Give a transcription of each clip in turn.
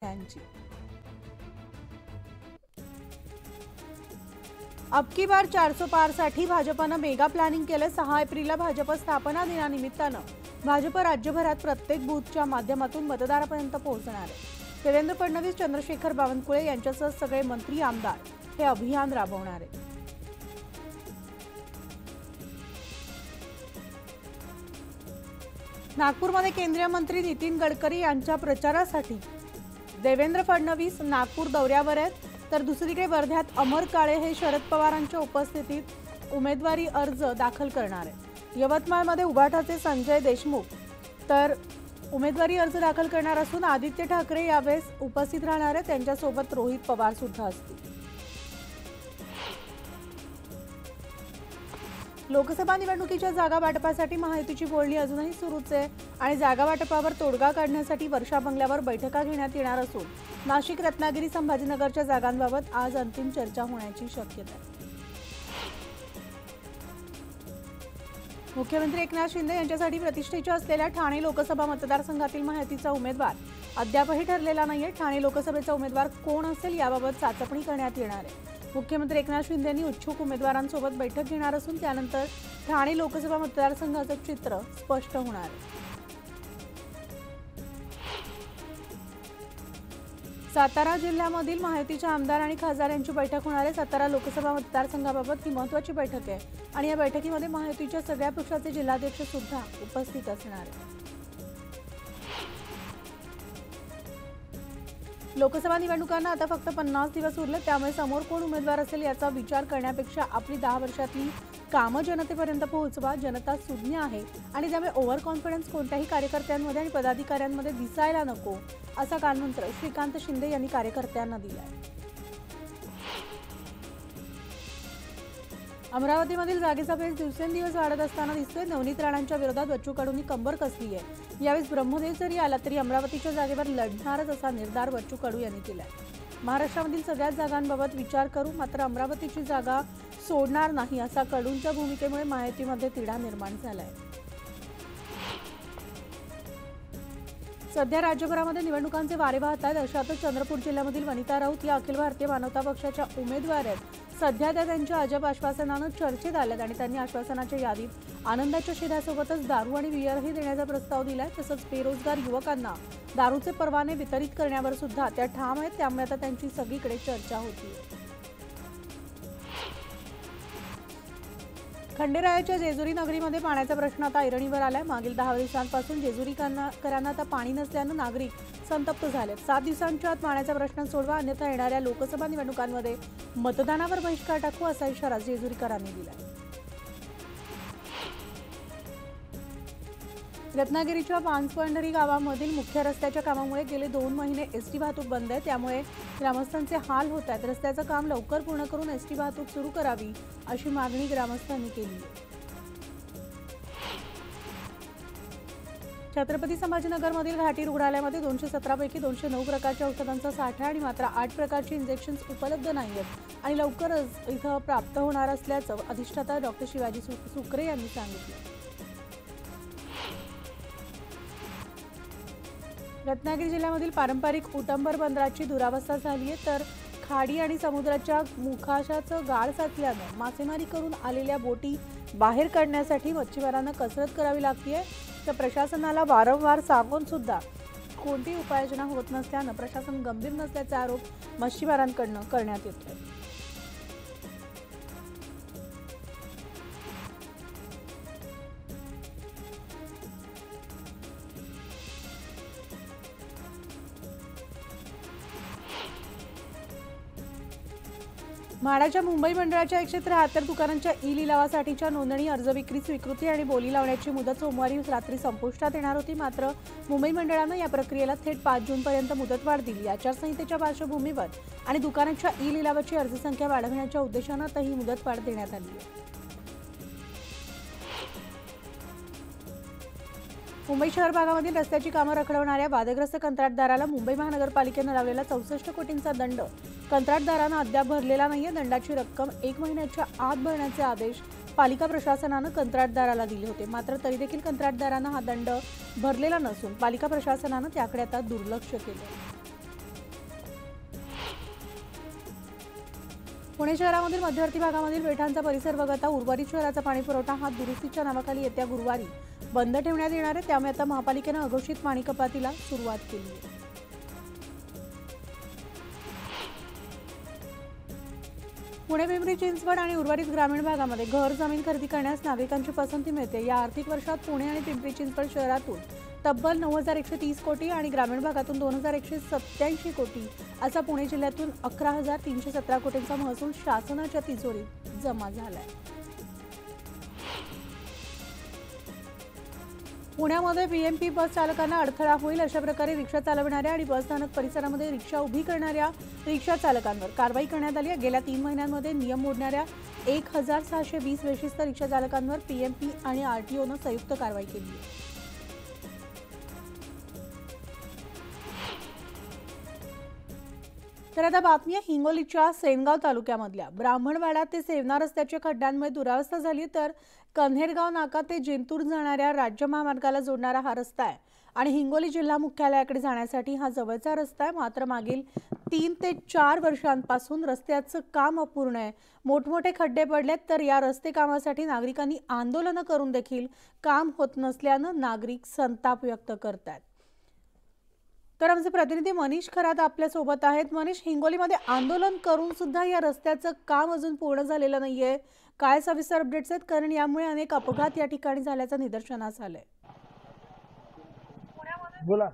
यांची अब की बार 400 पार साठी भाजपनं मेगा प्लॅनिंग केलं। 6 एप्रिलला भाजप स्थापना दिनानिमित्तानं भाजप राज्यभरात प्रत्येक बूथच्या माध्यमातून मतदारापर्यंत पोहोचणार आहे। देवेंद्र फडणवीस, चंद्रशेखर बावनकुळे यांच्यासह सगळे मंत्री आमदार हे अभियान राबवणार आहेत। नागपूरमध्ये केंद्रीय मंत्री नितीन गडकरी यांच्या प्रचारासाठी देवेंद्र फडणवीस नागपूर दौऱ्यावर आहेत, तर दुसरीकडे वर्ध्यात अमर काळे हे शरद पवारांच्या उपस्थितीत उमेदवारी अर्ज दाखल करणार आहेत। यवतमाळमध्ये उभाटाचे संजय देशमुख तर उमेदवारी अर्ज दाखल करणार असून आदित्य ठाकरे यावेळेस उपस्थित राहणार आहेत। त्यांच्यासोबत रोहित पवार सुद्धा असतील। लोकसभा निवडणुकीच्या जागा वाटपासाठी महायुतीची बोलणी अजूनही सुरूच आहे आणि जागा वाटपावर तोडगा काढण्यासाठी वर्षा बंगल्यावर बैठका घेण्यात येणार असून नाशिक, रत्नागिरी, संभाजीनगरच्या जागांबाबत आज अंतिम चर्चा होण्याची शक्यता आहे। मुख्यमंत्री एकनाथ शिंदे यांच्यासाठी प्रतिष्ठेच्या असलेल्या ठाणे लोकसभा मतदारसंघातील महायुतीचा उमेदवार अद्यापही ठरलेला नाहीये। ठाणे लोकसभेचा उमेदवार कोण असेल याबाबत चाचपणी करण्यात येणार आहे। मुख्यमंत्री एकनाथ शिंदे यांनी इच्छुक उमेदवारांसोबत बैठक घेणार असून त्यानंतर ठाणे लोकसभा मतदारसंघाचं चित्र स्पष्ट होणार आहे। सातारा जिल्ह्यामधील महायुतीच्या आमदार आणि खासदार यांची बैठक होणार आहे। सातारा लोकसभा मतदारसंघाबाबत ही महत्त्वाची बैठक आहे आणि या बैठकीमध्ये महायुतीच्या सगळ्या पक्षाचे जिल्हाध्यक्ष सुद्धा उपस्थित असणार आहेत। लोकसभा निवडणुकांना आता फक्त 50 दिवस उरले, त्यामुळे समोर कोण उमेदवार असेल याचा विचार करण्यापेक्षा आपली 10 वर्षातली कामं जनतेपर्यंत पोहोचवा। जनता सुज्ञ आहे आणि त्यामुळे ओव्हर कॉन्फिडन्स कोणत्याही कार्यकर्त्यांमध्ये आणि पदाधिकाऱ्यांमध्ये दिसायला नको, असा कानमंत्र श्रीकांत शिंदे यांनी कार्यकर्त्यांना दिलाय। अमरावतीमधील जागेचा पेच दिवसेंदिवस वाढत असताना दिसतोय। नवनीत राणांच्या विरोधात बच्चू कडूंनी कंबर कसली आहे। यावेळी ब्रह्मदेव जरी आला तरी अमरावतीच्या जागेवर लढणारच असा निर्धार बच्चू कडू यांनी केलाय। महाराष्ट्रामधील सगळ्याच जागांबाबत विचार करू, मात्र अमरावतीची जागा सोडणार नाही, असा कडूंच्या भूमिकेमुळे महायुतीमध्ये तिढा निर्माण झालाय। सध्या राज्यभरामध्ये निवडणुकांचे वारे वाहत आहेत। अशातच चंद्रपूर जिल्ह्यामधील वनिता राऊत या अखिल भारतीय मानवता पक्षाच्या उमेदवार आहेत। सध्या त्या त्यांच्या अजब आश्वासनानं चर्चेत आल्यात आणि त्यांनी आश्वासनाच्या यादीत आनंदाच्या शिध्यासोबतच दारू आणि बियरही देण्याचा प्रस्ताव दिलाय। तसंच बेरोजगार युवकांना दारूचे परवाने वितरित करण्यावर सुद्धा त्या ठाम आहेत, त्यामुळे आता त्यांची सगळीकडे चर्चा होती। खंडेरायाच्या जेजुरी नगरीमध्ये पाण्याचा प्रश्न आता ऐरणीवर आलाय। मागील 10 दिवसांपासून जेजुरीकरांना आता पाणी नसल्यानं नागरिक संतप्त झालेत। 7 दिवसांच्या आत पाण्याचा प्रश्न सोडवा, अन्यथा येणाऱ्या लोकसभा निवडणुकांमध्ये मतदानावर बहिष्कार टाकू, असा इशारा जेजुरीकरांनी दिलाय। रत्नागिरीच्या पानसपंढरी गावामधील मुख्य रस्त्याच्या कामामुळे गेले 2 महिने एसटी वाहतूक बंद आहे, त्यामुळे ग्रामस्थांचे हाल होत आहेत। रस्त्याचं काम लवकर पूर्ण करून एसटी वाहतूक सुरू करावी, अशी मागणी ग्रामस्थांनी केली आहे। छत्रपती संभाजीनगरमधील घाटी रुग्णालयामध्ये 217 पैकी 209 प्रकारच्या औषधांचा साठा आणि मात्र 8 प्रकारची इंजेक्शन्स उपलब्ध नाहीयेत आणि लवकरच इथं प्राप्त होणार असल्याचं अधिष्ठाता डॉक्टर शिवाजी सुकरे यांनी सांगितलं। रत्नागिरी जिल्ह्यामधील पारंपरिक उटंबर बंदराची दुरावस्था झाली आहे, तर खाडी आणि समुद्राच्या मुखाशाचं गाळ साचल्यानं मासेमारी करून आलेल्या बोटी बाहेर काढण्यासाठी मच्छीमारांना कसरत करावी लागते। तर प्रशासनाला वारंवार सांगून सुद्धा कोणतीही उपाययोजना होत नसल्यानं प्रशासन गंभीर नसल्याचा आरोप मच्छीमारांकडून करण्यात येतोय। म्हाडाच्या मुंबई मंडळाच्या 173 दुकानांच्या ई लिलावासाठीच्या नोंदणी, अर्ज, विक्री, स्वीकृती आणि बोली लावण्याची मुदत सोमवारी रात्री संपुष्टात येणार होती, मात्र मुंबई मंडळानं या प्रक्रियेला थेट 5 जूनपर्यंत मुदतवाढ दिली। आचारसंहितेच्या पार्श्वभूमीवर आणि दुकानांच्या ई लिलावाची अर्जसंख्या वाढवण्याच्या उद्देशानं आता ही मुदतवाढ देण्यात आली आहे। मुंबई शहर भागामधील रस्त्याची कामं रखडवणाऱ्या वादग्रस्त कंत्राटदाराला मुंबई महानगरपालिकेनं लावलेला 64 कोटींचा दंड कंत्राटदारानं अद्याप भरलेला नाहीये। दंडाची रक्कम 1 महिन्याच्या आत भरण्याचे आदेश पालिका प्रशासनानं कंत्राटदाराला दिले होते, मात्र तरी देखील कंत्राटदारानं हा दंड भरलेला नसून पालिका प्रशासनानं त्याकडे आता दुर्लक्ष केलं। पुणे शहरामधील मध्यवर्ती भागामधील पेठांचा परिसर वगळता उर्वरित शहराचा पाणीपुरवठा हा दुरुस्तीच्या नावाखाली येत्या गुरुवारी बंद ठेवण्यात येणार आहे। त्यामुळे आता महापालिकेने अघोषित पाणी कपातीला सुरुवात केली आहे। पुणे, पिंपरी चिंचवड आणि उर्वरित ग्रामीण भागामध्ये घर जमीन खरेदी करण्यास नागरिकांची पसंती मिळते। या आर्थिक वर्षात पुणे आणि पिंपरी चिंचवड शहरातून तब्बल 9130 कोटी आणि ग्रामीण भागातून 2187 कोटी असा पुणे जिल्ह्यातून 11317 कोटींचा महसूल शासनाच्या तिजोरीत जमा झालाय। पुण्यामध्ये बीएमपी बस चालकांना अडथळा होईल अशा प्रकारे रिक्षा चालवणाऱ्या आणि बस स्थानक परिसरामध्ये रिक्षा उभी करणाऱ्या रिक्षा चालकांवर कारवाई करण्यात आली आहे। गेल्या 3 महिन्यांमध्ये नियम मोडणाऱ्या 1620 बेशिस्त रिक्षा चालकांवर पीएमपी आणि आरटीओनं संयुक्त कारवाई केली आहे। तर आता बातमी आहे हिंगोलीच्या सेनगाव तालुक्यामधल्या ब्राह्मणवाडा ते सेवना रस्त्याच्या खड्ड्यांमुळे दुरावस्था झाली। तर कन्हेरगाव नाका ते जिंतूर जाणाऱ्या राज्य महामार्गाला जोडणारा हा रस्ता आहे आणि हिंगोली जिल्हा मुख्यालयाकडे जाण्यासाठी हा जवळचा रस्ता आहे। मात्र मागील 3 ते 4 वर्षांपासून रस्त्याचं काम अपूर्ण आहे। मोठमोठे खड्डे पडलेत। तर या रस्ते कामासाठी नागरिकांनी आंदोलन करून देखील काम होत नसल्यानं नागरिक संताप व्यक्त करतात। तर आमचे प्रतिनिधी मनीष खरात आपल्या सोबत आहेत। मनीष, हिंगोलीमध्ये आंदोलन करून सुद्धा या रस्त्याचं काम अजून पूर्ण झालेलं नाहीये। काय सविस्तर अपडेट्स आहेत? कारण यामुळे अनेक अपघात या ठिकाणी झाल्याचं निदर्शनास आलंय। बोला।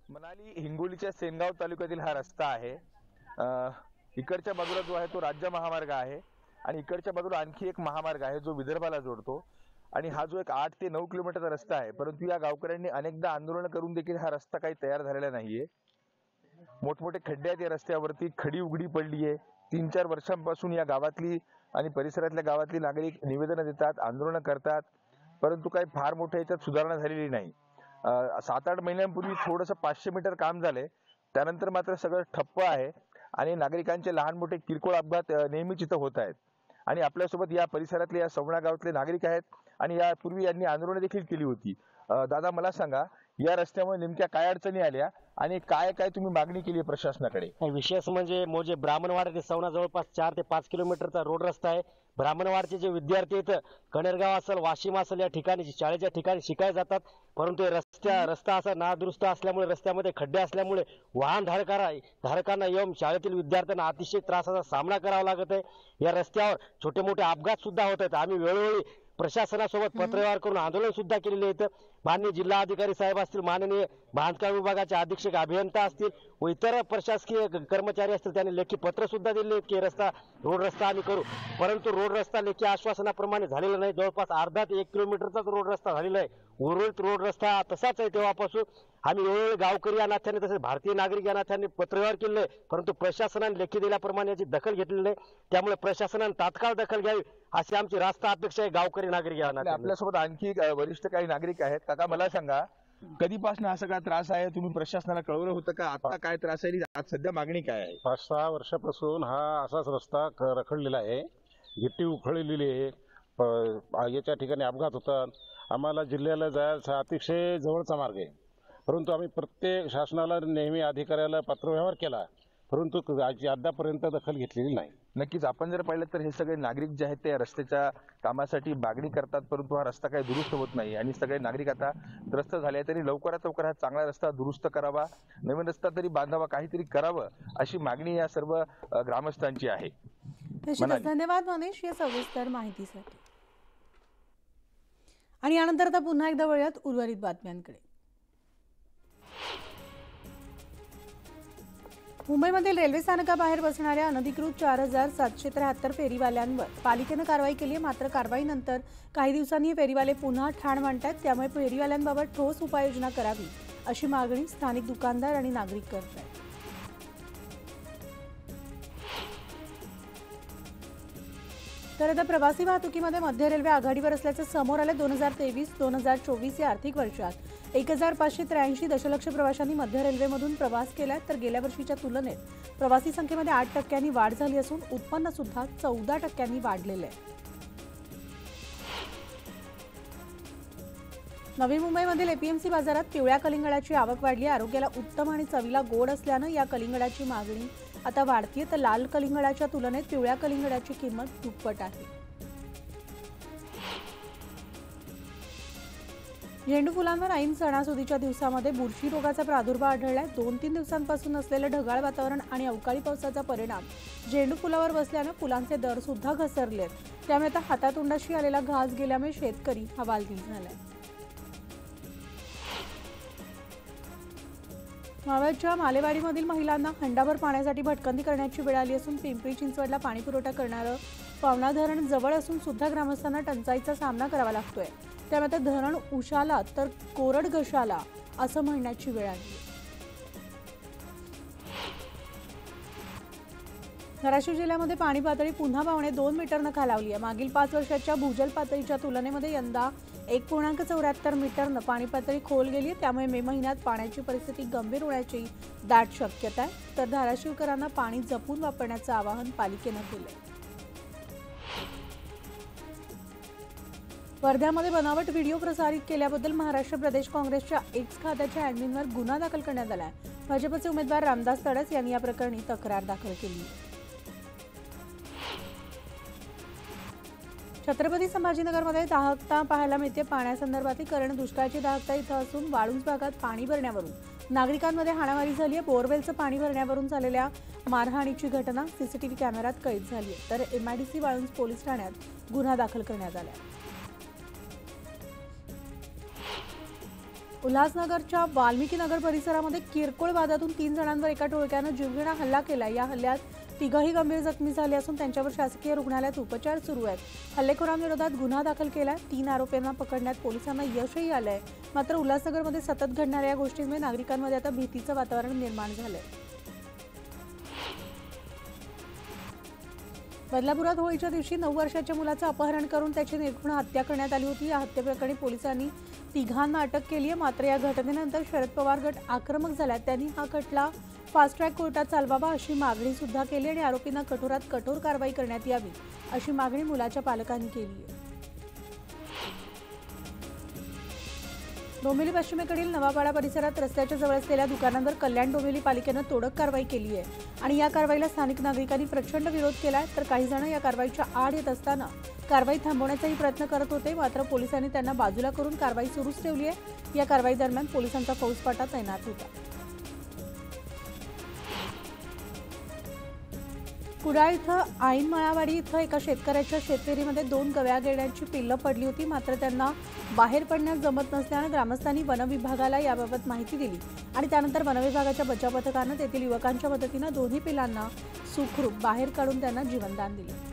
मनाली हिंगोलीच्या सेनगाव तालुक्यातील हा रस्ता आहे। इकडच्या बाजूला जो आहे तो राज्य महामार्ग आहे आणि इकडच्या बाजूला आणखी एक महामार्ग आहे जो विदर्भाला जोडतो आणि हा जो एक 8 ते 9 किलोमीटरचा रस्ता आहे। परंतु या गावकऱ्यांनी अनेकदा आंदोलन करून देखील हा रस्ता काही तयार झालेला नाहीये। मोठमोठे खड्डे आहेत या रस्त्यावरती, खडी उघडी पडली आहे। 3-4 वर्षांपासून या गावातली आणि परिसरातल्या गावातली नागरिक निवेदन देतात, आंदोलन करतात, परंतु काही फार मोठ्या याच्यात सुधारणा झालेली नाही। 7-8 महिन्यांपूर्वी थोडंसं 500 मीटर काम झालंय, त्यानंतर मात्र सगळं ठप्प आहे आणि नागरिकांचे लहान मोठे किरकोळ अपघात नेहमीच इथं होत आहेत। आणि आपल्यासोबत या परिसरातले या सवणा गावातले नागरिक आहेत आणि यापूर्वी यांनी आंदोलन देखील केली होती। दादा, मला सांगा, या रस्त्यामुळे नेमक्या काय अडचणी आल्या आणि काय काय तुम्ही मागणी केली प्रशासनाकडे? विशेष म्हणजे ब्राह्मणवाडा ते सवणा जवळपास 4 ते 5 किलोमीटरचा रोड रस्ता आहे। ब्राह्मणवाडचे जे विद्यार्थी इथं कणेरगाव असेल, वाशिम असेल, या ठिकाणी शाळेच्या ठिकाणी शिकायला जातात, परंतु रस्ता असा नादुरुस्त असल्यामुळे, रस्त्यामध्ये खड्डे असल्यामुळे वाहन धारकांना येऊन शाळेतील विद्यार्थ्यांना अतिशय त्रासाचा सामना करावा लागत आहे। या रस्त्यावर छोटे मोठे अपघात सुद्धा होत आहेत। आम्ही वेळोवेळी प्रशासनासोबत पत्रव्यवहार करून आंदोलन सुद्धा केलेले आहेत। माननीय जिल्हाधिकारी साहेब असतील, माननीय बांधकाम विभागाचे अधीक्षक अभियंता असतील व इतर प्रशासकीय कर्मचारी असतील, त्यांनी लेखी पत्र सुद्धा दिले आहेत की रोड रस्ता आम्ही करू, परंतु रोड रस्ता लेखी आश्वासनाप्रमाणे झालेला नाही। जवळपास अर्धा ते 1 किलोमीटरचाच रोड रस्ता झालेला आहे। उर्वरित रोड रस्ता तसाच आहे। तेव्हापासून आम्ही वेळोवेळी गावकरी या नात्याने तसेच भारतीय नागरिक या नात्याने पत्रव्यवहार केले, परंतु प्रशासनाने लेखी दिल्याप्रमाणे याची दखल घेतलेली नाही। त्यामुळे प्रशासनाने तात्काळ दखल घ्यावी अशी आमची रास्त अपेक्षा आहे गावकरी नागरिक या नात्याने। आपल्यासोबत आणखी वरिष्ठ काही नागरिक आहेत। काका, मला सांगा, कधीपासून असा काय त्रास आहे? तुम्ही प्रशासनाला कळवलं होतं का? आता काय त्रास आहे? आज सध्या मागणी काय आहे? 5-6 वर्षापासून हा असाच रस्ता रखडलेला आहे, गिट्टी उखळलेली आहे, याच्या ठिकाणी अपघात होतात। आम्हाला जिल्ह्याला जायचा अतिशय जवळचा मार्ग आहे, परंतु आम्ही प्रत्येक शासनाला नेहमी अधिकाऱ्याला पत्रव्यवहार केला, परंतु अद्यापर्यंत दखल घेतलेली नाही। नक्कीच आपण जर पाहिलं तर हे सगळे नागरिक जे आहेत ते रस्त्याच्या कामासाठी मागणी करतात, परंतु हा रस्ता काही दुरुस्त होत नाही आणि सगळे नागरिक आता त्रस्त झाले आहेत। तरी लवकरात लवकर हा चांगला रस्ता दुरुस्त करावा, नवीन रस्ता तरी बांधावा, काहीतरी करावं अशी मागणी या सर्व ग्रामस्थांची आहे। धन्यवाद मनीष या सविस्तर माहितीसाठी। आणि यानंतर आता पुन्हा एकदा वळूयात उर्वरित बातम्यांकडे। मुंबईमधील रेल्वे स्थानकाबाहेर बसणाऱ्या अनधिकृत 4773 फेरीवाल्यांवर पालिकेनं कारवाई केली आहे। मात्र कारवाईनंतर काही दिवसांनी हे फेरीवाले पुन्हा ठाण मांडतात, त्यामुळे फेरीवाल्यांबाबत ठोस उपाययोजना करावी अशी मागणी स्थानिक दुकानदार आणि नागरिक करत आहेत। तर आता प्रवासी वाहतुकीमध्ये मध्य रेल्वे आघाडीवर असल्याचं समोर आलं। 2023-2024 या आर्थिक वर्षात 1583 दशलक्ष प्रवाशांनी मध्य रेल्वेमधून प्रवास केलाय। तर गेल्या वर्षीच्या तुलनेत प्रवासी संख्येमध्ये 8% वाढ झाली असून उत्पन्न सुद्धा 14% वाढलेलं आहे। नवी मुंबईमधील एपीएमसी बाजारात पिवळ्या कलिंगडाची आवक वाढली. आरोग्याला उत्तम आणि चवीला गोड असल्यानं या कलिंगडाची मागणी आता वाढतीये, तर लाल कलिंगडाच्या तुलनेत पिवळ्या कलिंगडाची किंमत दुप्पट आहे. झेंडू फुलांवर ऐन सणासुदीच्या दिवसामध्ये बुरशी रोगाचा प्रादुर्भाव आढळलाय. 2-3 दिवसांपासून असलेलं ढगाळ वातावरण आणि अवकाळी पावसाचा परिणाम झेंडू फुलावर बसल्यानं फुलांचे दर सुद्धा घसरलेत. त्यामुळे आता हातातोंडाशी आलेला घास गेल्यामुळे शेतकरी हवालदिल झालाय. मावळच्या मालेवाडीमधील महिलांना खंडाभर पाण्यासाठी भटकंती करण्याची वेळ आली असून पिंपरी चिंचवडला पाणी पुरवठा करणारं पवना धरण जवळ असून सुद्धा ग्रामस्थांना टंचाईचा सामना करावा लागतोय. त्यामुळे आता धरण उशाला तर कोरड घशाला असं म्हणण्याची वेळ आली. धाराशिव जिल्ह्यामध्ये पाणी पातळी पुन्हा 2 मीटरनं खालावली आहे. मागील 5 वर्षाच्या भूजल पातळीच्या तुलनेमध्ये यंदा 1.74 मीटरनं पाणी पातळी खोल गेली आहे. त्यामुळे मे महिन्यात पाण्याची परिस्थिती गंभीर होण्याची दाट शक्यता आहे. तर धाराशिवकरांना पाणी जपून वापरण्याचं आवाहन पालिकेनं केलंय. वर्ध्यामध्ये बनावट व्हिडिओ प्रसारित केल्याबद्दल महाराष्ट्र प्रदेश काँग्रेसच्या एक्स खात्याच्या ॲडमिनवर गुन्हा दाखल करण्यात आला आहे. भाजपचे उमेदवार रामदास तडस यांनी या प्रकरणी तक्रार दाखल केली आहे. छत्रपती संभाजीनगरमध्ये दाहकता पाहायला मिळते. पाण्यासंदर्भातील कारण दुष्काळाची दाहकता इथं असून वाळुंज भागात पाणी भरण्यावरून नागरिकांमध्ये हाणामारी झाली आहे. बोरवेलचं पाणी भरण्यावरून झालेल्या मारहाणीची घटना सीसीटीव्ही कॅमेऱ्यात कैद झाली आहे. तर एमआयडीसी वाळुंज पोलीस ठाण्यात गुन्हा दाखल करण्यात आला आहे. उल्हासनगरच्या वाल्मिकी नगर परिसरामध्ये किरकोळ वादातून 3 जणांवर एका टोळक्यानं जीवघेणा हल्ला केला. या हल्ल्यात 3घंही गंभीर जखमी झाले असून त्यांच्यावर शासकीय रुग्णालयात उपचार सुरू आहेत. हल्लेखोरांविरोधात गुन्हा दाखल केलाय. 3 आरोपींना पकडण्यात पोलिसांना यशही आलंय. मात्र उल्हासनगरमध्ये सतत घडणाऱ्या या गोष्टींमुळे नागरिकांमध्ये आता भीतीचं वातावरण निर्माण झालंय. बदलापुरात होळीच्या दिवशी 9 वर्षाच्या मुलाचं अपहरण करून त्याची निर्घृण हत्या करण्यात आली होती. या हत्येप्रकरणी पोलिसांनी 3घांना अटक केली आहे. मात्र या घटनेनंतर शरद पवार गट आक्रमक झाला. त्यांनी हा खटला फास्ट ट्रॅक कोर्टात चालवावा अशी मागणी सुद्धा केली आणि आरोपींना कठोरात कठोर कारवाई करण्यात यावी अशी मागणी मुलाच्या पालकांनी केली आहे. डोंबिवली पश्चिमेकडील नवापाडा परिसरात रस्त्याच्या जवळ असलेल्या दुकानांवर कल्याण डोंबिवली पालिकेनं तोडक कारवाई केली आहे आणि या कारवाईला स्थानिक नागरिकांनी प्रचंड विरोध केलाय. तर काही जण या कारवाईच्या आड येत असताना कारवाई थांबवण्याचाही प्रयत्न करत होते. मात्र पोलिसांनी त्यांना बाजूला करून कारवाई सुरूच ठेवली आहे. या कारवाई दरम्यान पोलिसांचा फौजफाटा तैनात होता. कुडाळ इथं ऐनमळावाडी इथं एका शेतकऱ्याच्या शेतपेरीमध्ये 2 गव्या गेंड्यांची पिल्लं पडली होती. मात्र त्यांना बाहेर पडण्यास जमत नसल्यानं ग्रामस्थांनी वनविभागाला याबाबत माहिती दिली आणि त्यानंतर वनविभागाच्या बचाव पथकानं तेथील युवकांच्या मदतीनं दोन्ही पिल्लांना सुखरूप बाहेर काढून त्यांना जीवनदान दिले.